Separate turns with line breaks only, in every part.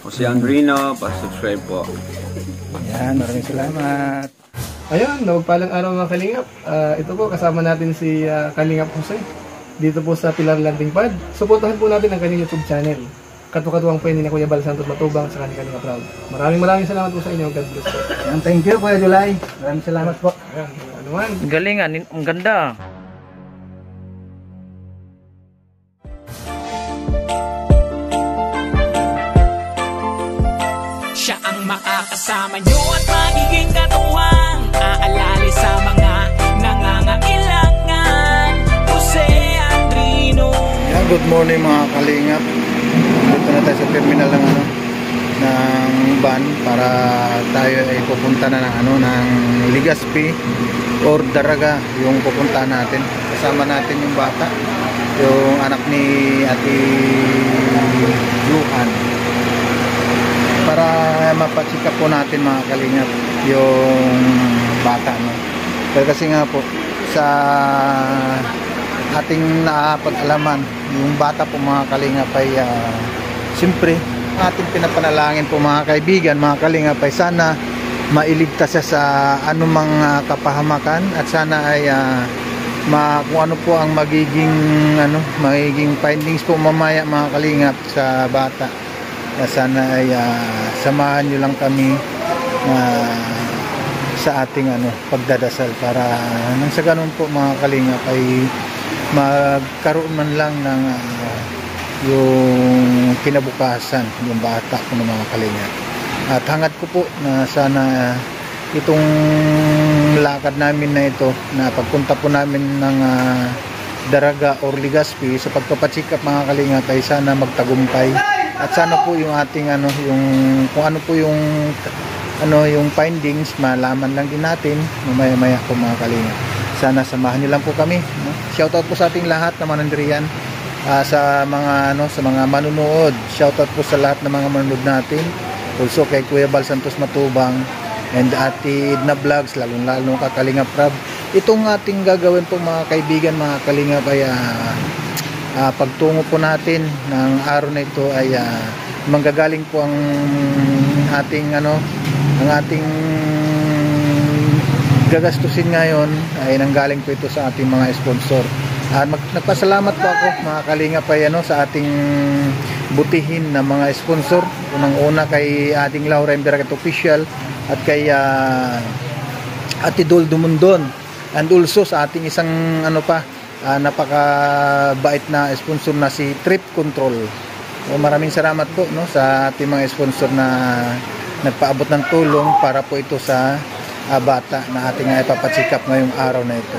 Jose Andrino, pa-subscribe po.
Yan, maraming salamat.
Ayun, nagpalang araw mga Kalingap. Ito po, kasama natin si Kalingap Jose. Dito po sa Pilar Landing Pad. Suportahan po natin ang kanyang YouTube channel. Katuwang po yun ni Kuya Bal Santos Matubang sa kanyang Kalingap Proud. Maraming salamat po sa inyo. God bless po.
Thank you, Kuya July. Maraming salamat po.
Ayan, ano man.
Galingan, ang ganda.
Siya ang makakasama nyo at magiging katuwang aalali sa mga nangangailangan. Jose Andrino.
Yan, good morning mga Kalingap. Dito na tayo sa terminal ng van para tayo ay pupunta na ng Legazpi or Daraga yung pupunta natin. Kasama natin yung bata, yung anak ni Ate Juan, para mapacheck up po natin mga Kalingap yung bata, no? Pero kasi nga po sa ating napag-alaman, yung bata po mga Kalingap ay siyempre ating pinapanalangin po mga kaibigan, mga Kalingap, ay sana mailigtas siya sa anumang kapahamakan at sana ay kung ano po ang magiging findings po mamaya mga Kalingap sa bata. Sana ay samahan nyo lang kami sa ating pagdadasal para nang sa ganun po mga Kalingap ay magkaroon man lang ng yung kinabukasan yung bata po ng mga Kalingap. At hangad ko po na sana itong lakad namin na ito, na pagpunta po namin ng Daraga or Legazpi sa pagpapacheck up mga Kalingap ay sana magtagumpay. At sana po yung ating yung kung ano po yung findings malaman lang din natin mamaya po mga Kalingap. Sana samahan niyo lang po kami, no? Shoutout po sa ating lahat na manandiriyan, sa mga manunood. Shoutout po sa lahat ng mga manunood natin. Also kay Kuya Bal Santos Matubang and Ate Edna Vlogs, lalo ka Kalingap Rab. Itong ating gagawin po mga kaibigan, mga Kalingap, ay pagtungo po natin ng araw na ito ay manggagaling po ang ating gagastusin ngayon ay nanggaling po ito sa ating mga sponsor. Nagpasalamat po ako mga Kalingap ay sa ating butihin na mga sponsor. Unang-una kay ating Laura Emberaket Official at kay Ate Dol Dumundon, and also sa ating isang napakabait na sponsor na si Trip Control. Maraming salamat po, no, sa ating mga sponsor na nagpaabot ng tulong para po ito sa bata na ating ipapacheck up ngayong araw na ito.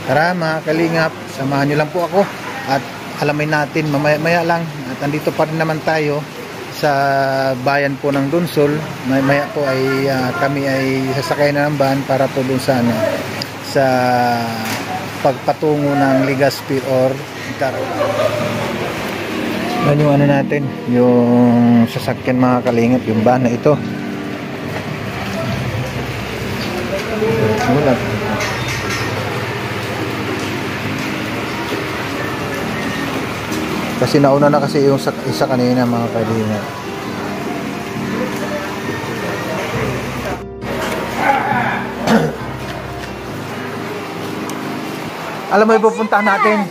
Tara mga Kalingap, samahan nyo lang po ako at alamin natin mamaya lang. At andito pa rin naman tayo sa bayan po ng Donsol. Maya po ay kami ay sasakay na ng van para po dun sa pagpatungo ng Legazpi or Daraga. Yan yung natin, yung sasakyan mga Kalingap, yung van na ito. Kasi nauna na kasi yung isa kanina mga Kalingap. Alam mo yung pupuntahan natin?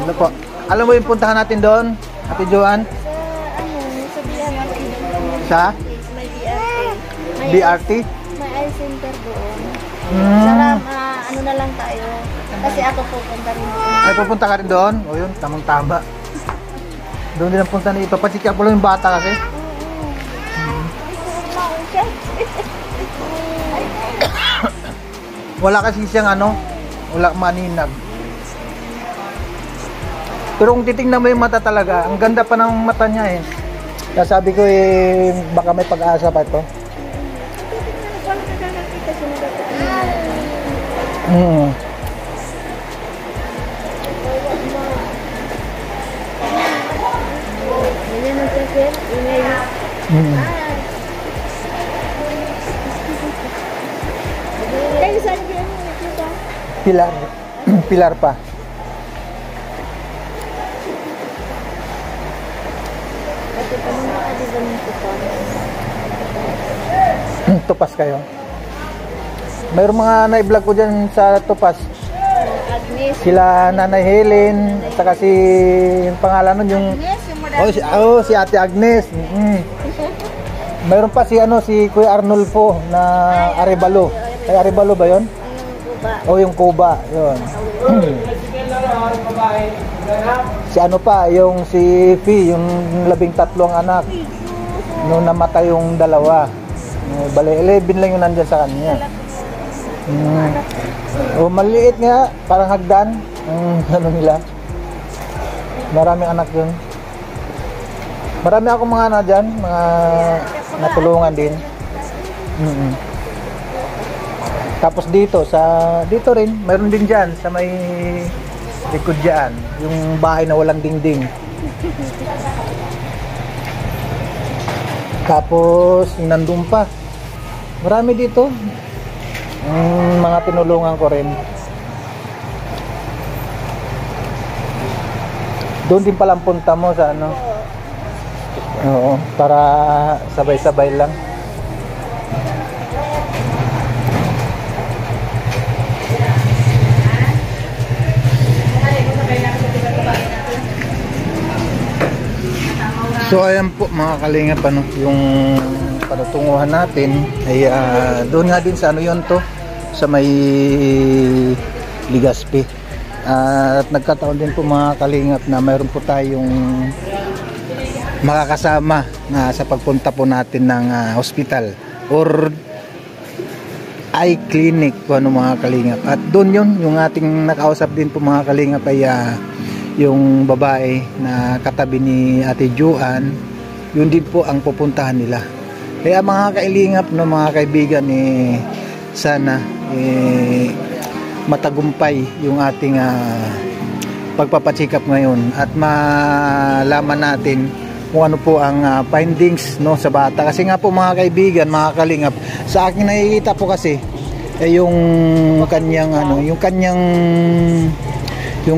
Ano po? Alam mo yung puntahan natin doon? Ate Joan? Sa?
May BRT.
BRT?
May eye center doon. Sarap, na lang tayo. Kasi ako pupunta rin doon.
Ay, pupunta ka rin doon? O yun, tamang-tama. Doon din ang punta na ito. Pacheck up lang yung bata kasi. Wala kasi siyang wala maninag. Pero kung titingnan mo yung mata talaga, ang ganda pa ng mata niya eh. Kaya sabi ko baka may pag-asa pa ito. Pilar pa.
dito ng tuton.
Tupas kayo. Mayroong mga na-vlog ko dyan sa Tupas.
Agnes.
Sila Nanay Helen, at saka si yung pangalan nun yung
Agnes, yung madami.
si Ate Agnes. Mayroon pa si Kuya Arnulfo na Arevalo. Ay Arevalo ba 'yon?
Yung kuba.
Yung Cuba, 'yon. Si yung si Fi, yung 13 anak. Nung namatay yung dalawa. Bale 11 lang yung nandiyan sa kanya. Maliit nga, parang hagdan. Nila. Maraming anak yun. Marami akong mga dyan, mga natulungan din. Tapos dito rin, mayroon din dyan sa may likod dyan, yung bahay na walang dingding. Tapos nandun pa. Marami dito. Mga tinulungan ko rin. Doon din palang punta mo sa Oo, para sabay-sabay lang. So ayan po mga kalingap, yung patutunguhan natin ay doon nga din sa yun to, sa may Legazpi. At nagkataon din po mga kalingap na mayroon po tayong makakasama sa pagpunta po natin ng hospital or eye clinic po mga kalingap. At doon yung ating nakausap din po mga kalingap ay yung babae na katabi ni Ate Joan, yun din po ang pupuntahan nila. Kaya mga kailingap, mga kaibigan, sana matagumpay yung ating pagpapachikap ngayon at malaman natin kung ano po ang findings sa bata. Kasi nga po mga kaibigan, mga kalingap, sa akin nakikita po kasi yung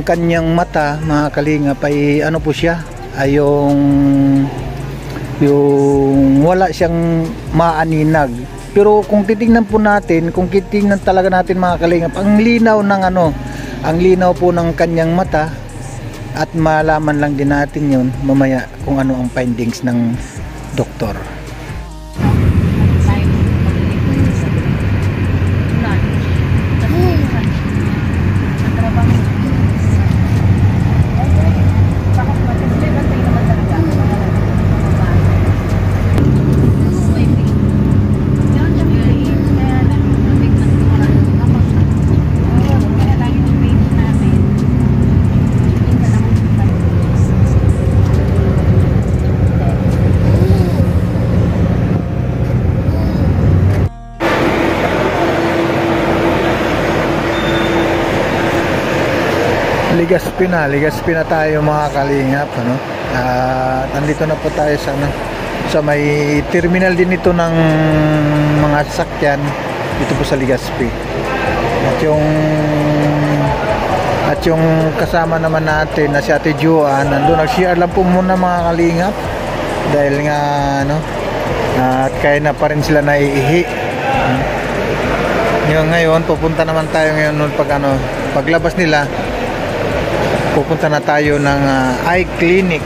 kanyang mata mga kalingap ay po siya, ay yung wala siyang maaninag. Pero kung titingnan po natin, kung titingnan talaga natin mga kalingap, ang linaw po ng kanyang mata, at malaman lang din natin yun mamaya kung ano ang findings ng doktor. Legazpi na tayo mga kalingap, andito na po tayo sa may terminal din ito ng mga sasakyan dito po sa Legazpi. At yung kasama naman natin na si Ate Joan, nag-share lang po muna mga kalingap dahil nga at kaya na pa rin sila naiihi. Ngayon pupunta naman tayo ngayon paglabas nila, pupunta na tayo ng eye clinic.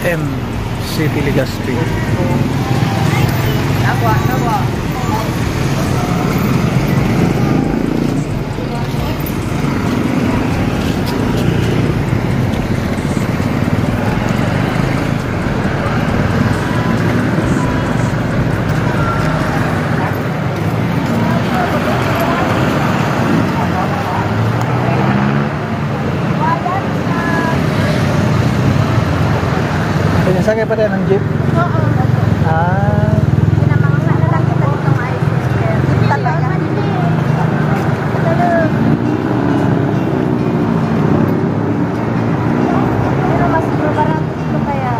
SM City Legazpi. Sasakay pa tayo ng jeep?
Oo.
Ah.
Pinamangla na lang kita dito ng ayos. Talaga. Pero mas barato dito kaya.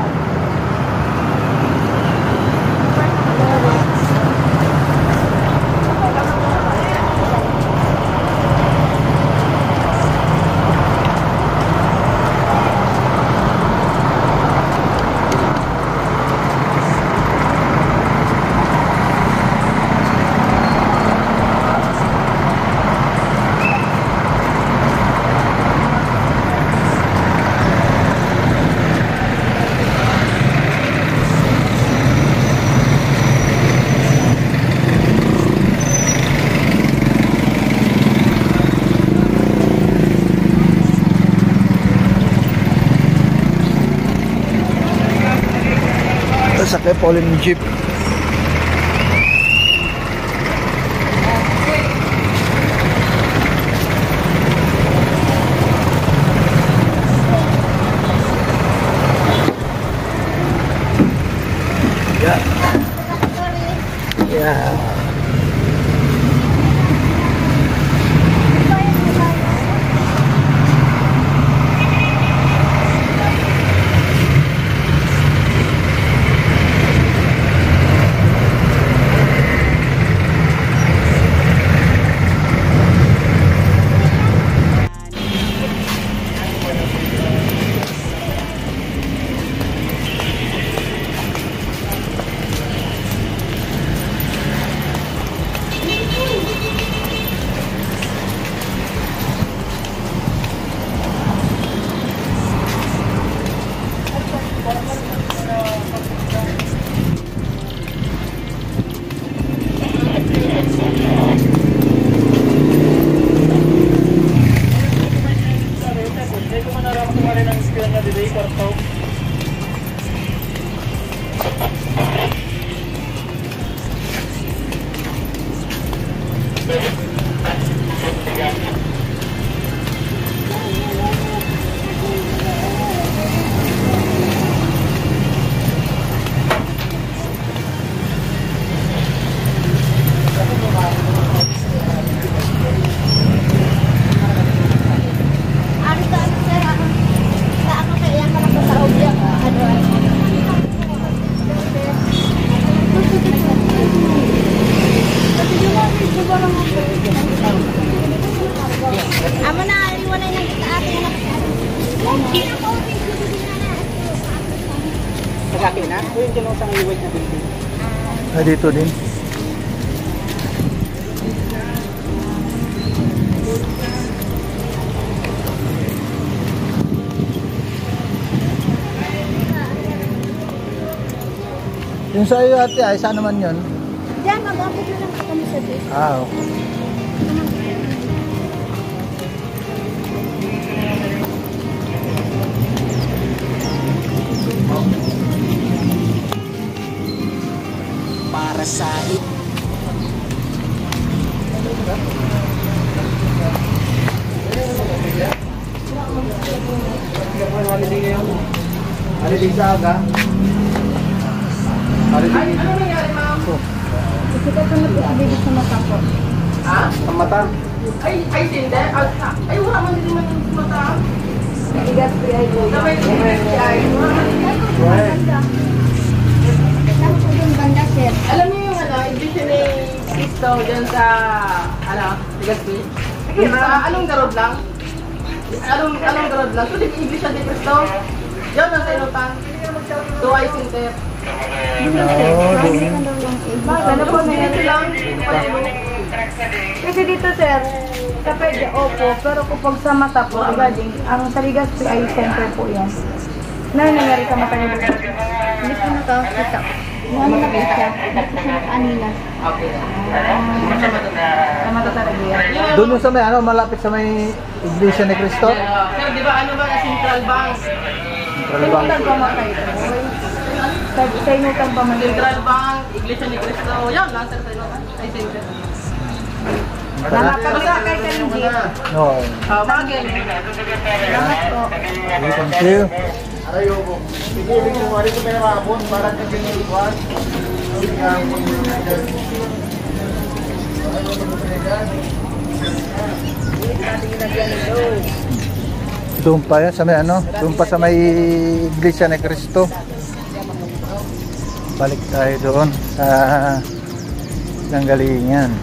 Sakay po ulit ng jeep. Yeah. Yeah.
Amo na, iwanay lang kita atin na.
Pag-akin na? O yung dyan sa iwag na building?
Ah, dito din. Yung sa iyo ate, ay saan naman yun?
Diyan, mag-upload na lang kami sa base.
Ah, okay.
Para sa
Holiday sa aga? Holiday.
Ano nangyari, ma'am?
Kasi ka pa nagpapabibig sa mata ko.
Ha?
Ang mata.
Ay, tinde? Ay, wala man din man yung mata.
Bigas ko ay ko.
Na may ay, wala man din.
Saan po yung banda, sir?
Alam niyo yung iglesia ni Cristo dyan sa, Legazpi? Sa anong garod lang? Anong garod lang? So, di iglesia ni Cristo? Yan ang sa inutan. Duay Center.
Ano po nangyari lang?
Kasi dito sir, sa pwede opo, pero kapag sa mata po, regarding, ang Taligas ay center po yan. Ano nangyari sa mata niyo?
Hindi ko nakakita. Ano na siya? Anila.
Okay.
Sa mata talaga yan.
Doon sa may ano, malapit sa may Iglesia ni Cristo.
Sir, di ba ano ba Central Bank?
Sa inutan pa matay ito. Sa inutan pa matay.
Central Bank, Iglesia ni Cristo. Yan lang sir sa inutan. Ay, center.
Nakapagod kay Kalinji.
No.
Bagay. Salamat po.
Thank you. Doon pa yan sa may ano, doon pa sa may Iglesia ni Cristo. Balik tayo doon sa Nanggalingan.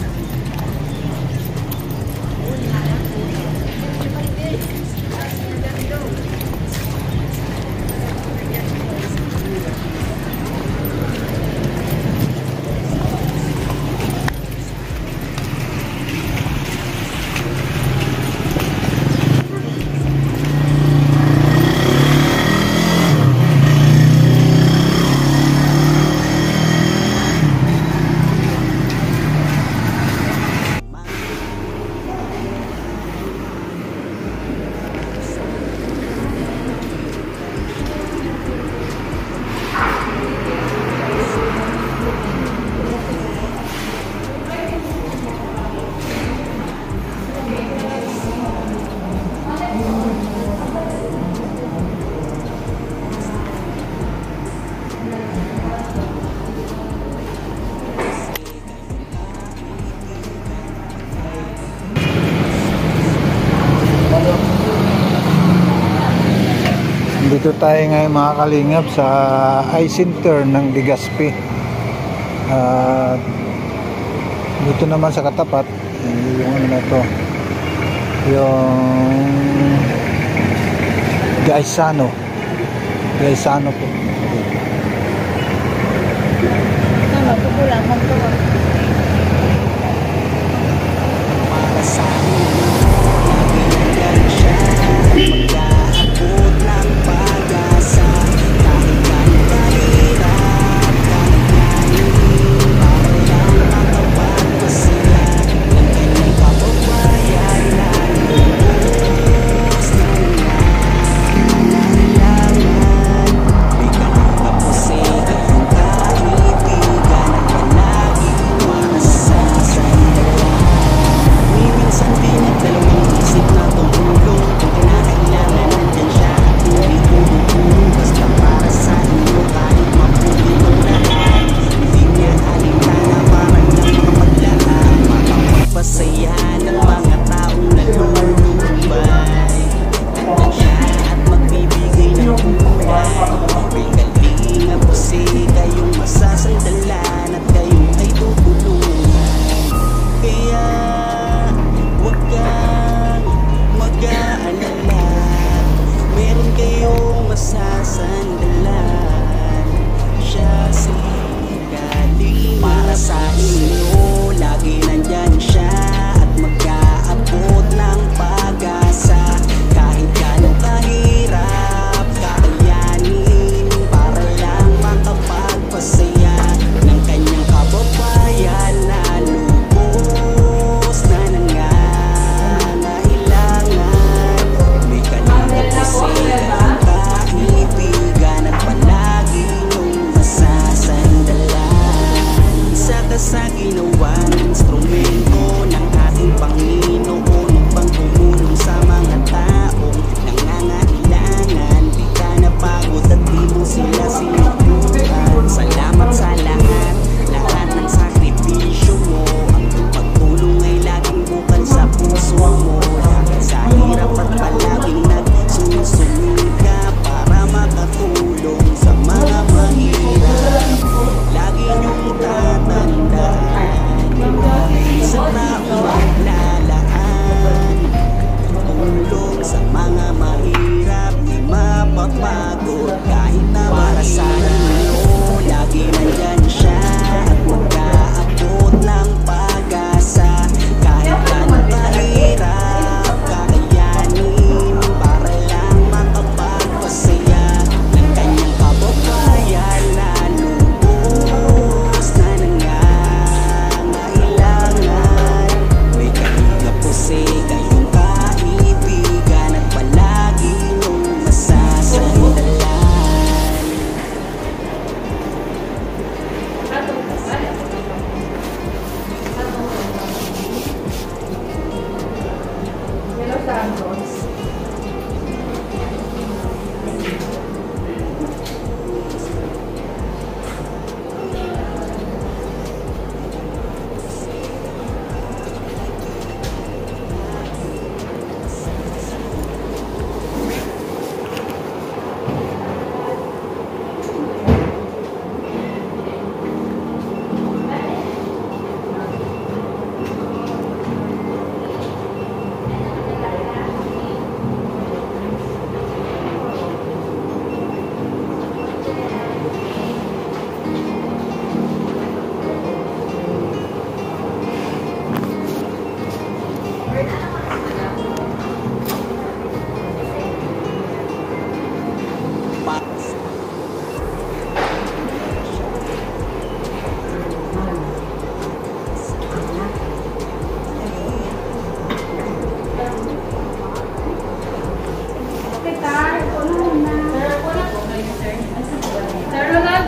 Dito tayo ngayon mga kalingap sa eye center ng Legazpi. Dito naman sa katapat yung ano na to, yung Gaisano po.
Sa ginawang instrumento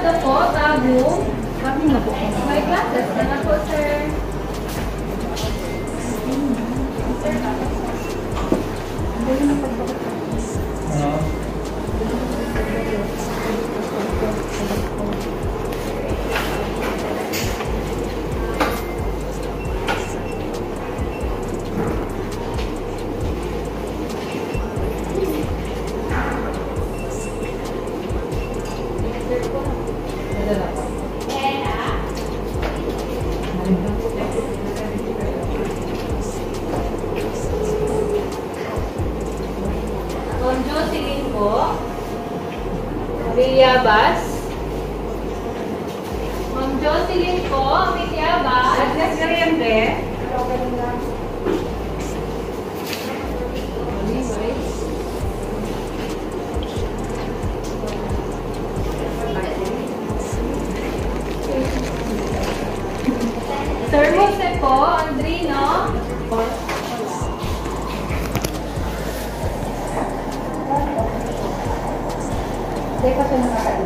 Ito po, tago. May glasses ka na po, sir. Ma'am Jocelyn po. Maria Bas. Ma'am Jocelyn po. Maria Bas. Agnes Gariembe. Sir Jose po. Andrino. Hindi kasi nakakain.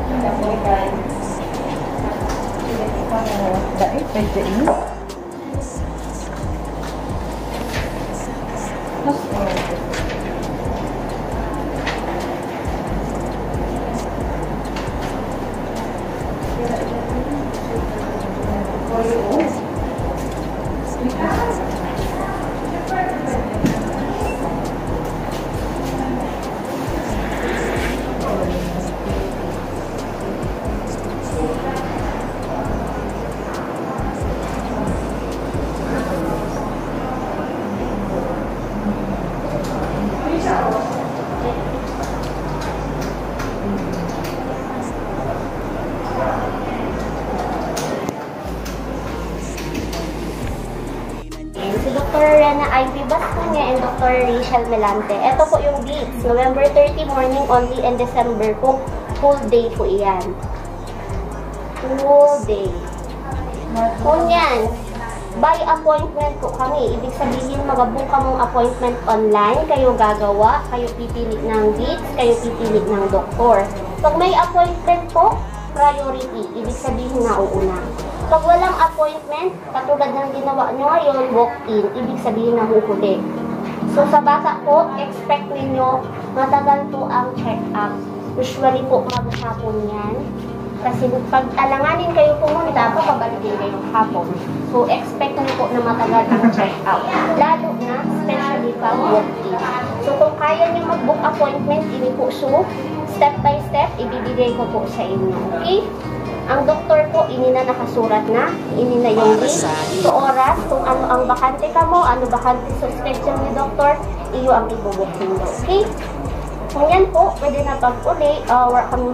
Hindi ako ikain. Dahil, pwede yun. Mas
Si Dr. Rena Ivy Bascuña and Dr. Rachel Melante. Ito po yung dates. November 30 morning only and December po. Full day po iyan. Full day. Kung yan, by appointment po kami. Ibig sabihin, mag-book ka mong appointment online. Kayo gagawa, kayo pipili ng dates, kayo pipili ng doktor. Pag may appointment po, priority. Ibig sabihin, nauuna. Pag walang appointment, katulad ng ginawa nyo ngayon, walk-in, ibig sabihin na huhuli. So sa bata po, expect ninyo matagal po ang check-up. Usually po maghapon yan. Kasi pag alanganin kayo pumunta, papabalikin kayo hapon. So expect nyo po na matagal ang check-up. Lalo na, especially pag walk-in. So kung kaya nyo mag-book appointment, ini po so, step by step, ibibigay ko po sa inyo. Okay? Ang doktor po, ini na nakasurat na, ini na yung date, so oras, kung ano ang bakante ka mo, ano bakante suspension ni doktor, iyo ang ibubuk nyo. Okay? Kung yan po, pwede na pag-uli, wala kami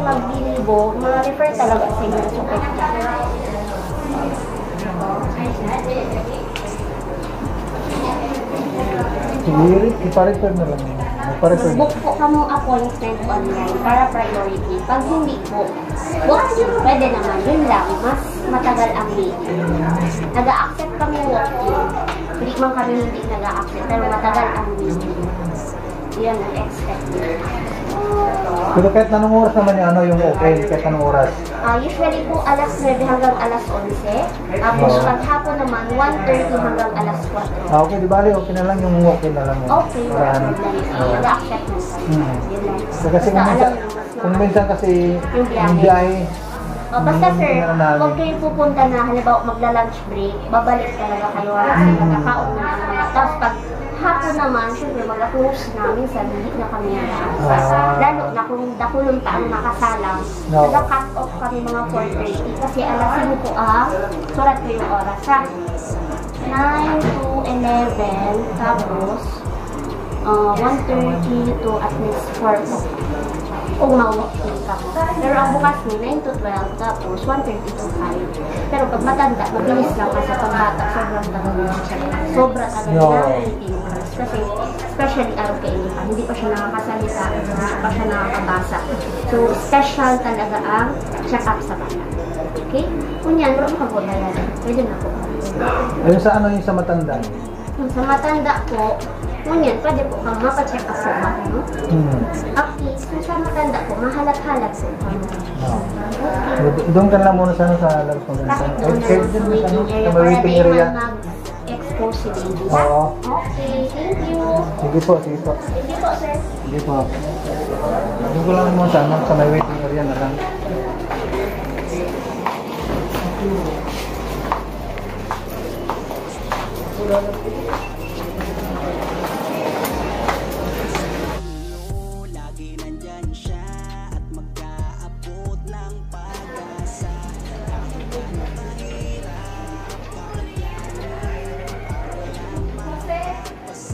magbinibo, ma-refer talaga sa inyo.
Ipa-refer na lang.
Book po ka mong appointment online para priority. Pag hindi po, book, pwede naman. Yun lang, mas matagal ang waiting. Nag-a-accept kami walk-in. Hindi man kami hindi nag-a-accept, pero matagal ang waiting. Yun ang expect.
Pero kahit anong oras naman yung open, kahit anong oras?
Usually po alas 9 hanggang alas 11. Tapos pag hapon naman 1:30 hanggang alas 4.
Okay, di bali, okay na lang yung open na lang.
Okay, nag-a-accept na sa yun lang.
So, kasi kung minsan kasi yung biyahe,
basta sir, kung kayo pupunta na, halimbawa magla-lunch break, babalik talaga kayo kasi magkakaon na ang mga. Tapos pag hapon naman, syempre mag-close na, minsan hindi na kami nasa. Lalo na kung dakulong pa ang nakasalang, nag-cut off kami mga 4:30 kasi alas 5 po surat ko yung oras ha. 9 to 11, tapos 1:30 to at least 4 po. Kung ma-walk-in ka po. Pero ang bukas mo, 9 to 12, tapos 1:30 to 5. Pero pag matanda, mabilis lang kasi pag bata, sobrang tagal na siya. Sobra tagal na 18 hours. Kasi, especially araw kay Ilipa, hindi pa siya nakakasalita, hindi pa siya nakakabasa. So, special talaga ang check-up sa bata. Okay? Kung yan, wala makabot na yan. Pwede na po.
Ayun sa ano yung sa matanda?
Kung sa matanda po, ngunyan, pwede po kang mapacheck up po ba? No? Okay, kung sa matanda po, mahalat-halat po kami.
Doon ka lang muna sana sa labas mo.
Bakit doon na sa waiting area para di man mag-expose si baby, ha?
Oo.
Okay, thank you.
Sige po, sige po.
Thank you po, sir.
Sige po. Doon ko lang muna sana sa may waiting area na lang.
Lagi nandyan siya at mag-aabot ng pag-asa. Kahit gaano kahirap, masaya ang kanyang kababayan.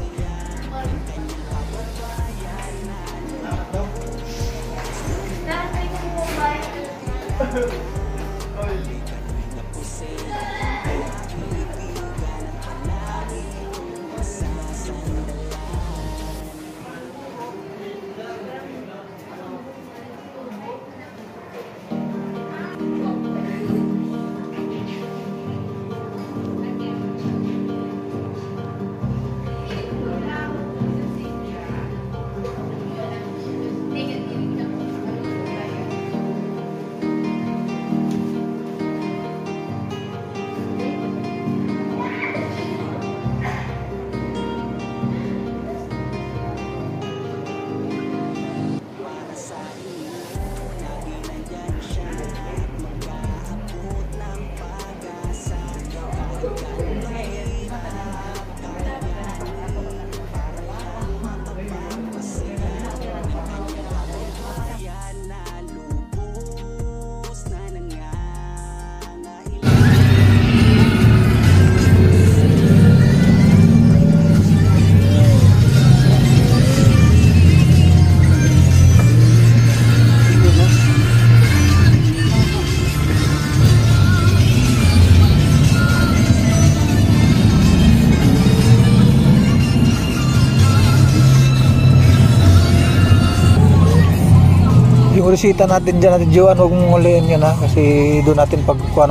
Yung resita natin dyan natin, Joan, huwag mong huliin yun ha, kasi doon natin pagkuha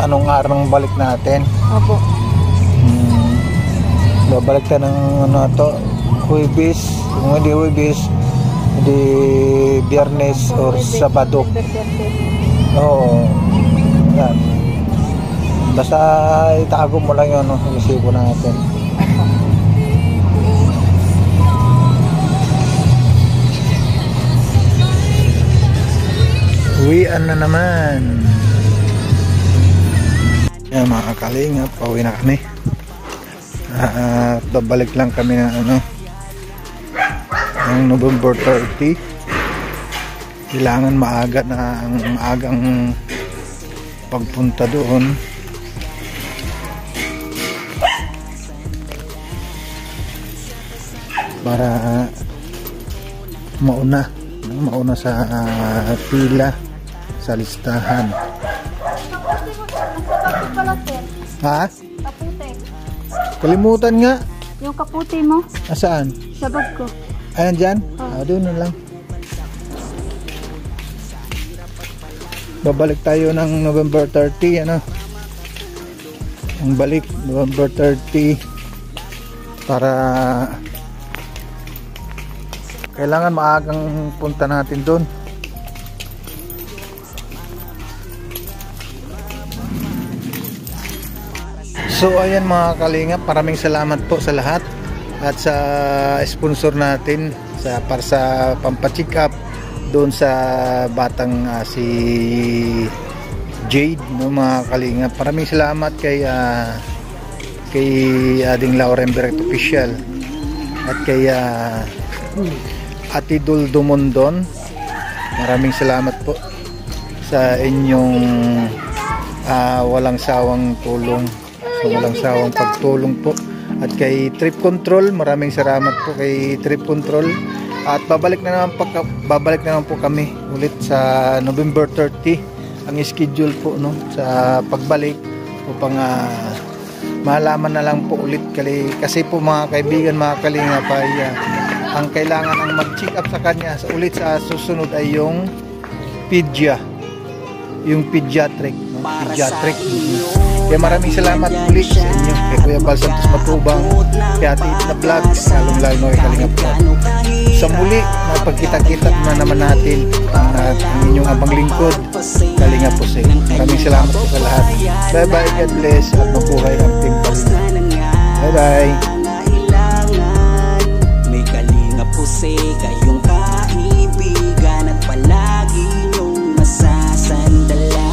anong araw ng balik natin.
Opo.
Babalik tayo ng ano to, Huwebes, kung hindi Huwebes, hindi Biyernes or Sabado. Oo. Yan. Basta itago mo lang yun, no, resibo natin. Uwian na naman. Yan mga kalingap, pauwi na kami. At babalik lang kami na ng November 30. Kailangan maagang pagpunta doon para mauna sa pila sa listahan. Ha?
Kaputi.
Kalimutan nga.
Yung kaputi mo,
Asaan?
sa bag ko.
Ayan dyan? Doon na lang. Babalik tayo ng November 30, ang balik November 30 para kailangan maagang punta natin doon. So ayan mga kalingap, maraming salamat po sa lahat at sa sponsor natin para sa pampacheck up doon sa batang si Jade, no, mga kalingap. Maraming salamat kay Ading Lauren Direct Official at kay Ate Dul Dumondon. Maraming salamat po sa inyong walang sawang tulong, walang sawang pagtulong po. At kay Trip Control, maraming salamat po kay Trip Control. At babalik na naman po kami ulit sa November 30 ang schedule po, no, sa pagbalik upang malaman na lang po ulit kasi po mga kaibigan, mga kalingap, ang kailangan ang mag-check up sa kanya ulit sa susunod ay yung pediatric, no? no? Pediatric. Kaya maraming salamat muli sa inyo, kay Kuya Bal Santos Matubang, kay Ate Edna Vlog, lalong-lalo kay Kalingap Vlog. Sa muli, napagkita-kita na naman natin ang inyong abang lingkod, Kalingap Jose. Maraming salamat po sa lahat. Bye-bye, God bless, at mabuhay ang Team Kalingap. Bye-bye.
May Kalingap Jose, kayong kaibigan at palagi niyong masasandalan.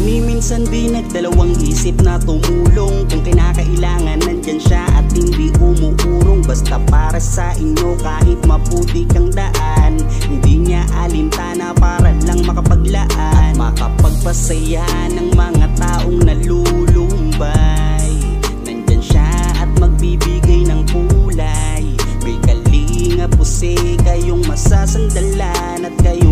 Ni minsan di nagdalawang isip na tumulong, kung kinakailangan nandyan siya at hindi umuurong. Basta para sa inyo kahit maputi kang daan, hindi niya alintana para lang makapaglaan at makapagpasaya ng mga taong nalulumbay. Nandyan siya at magbibigay ng kulay. May Kalingap Jose, kayong masasandalan at kayo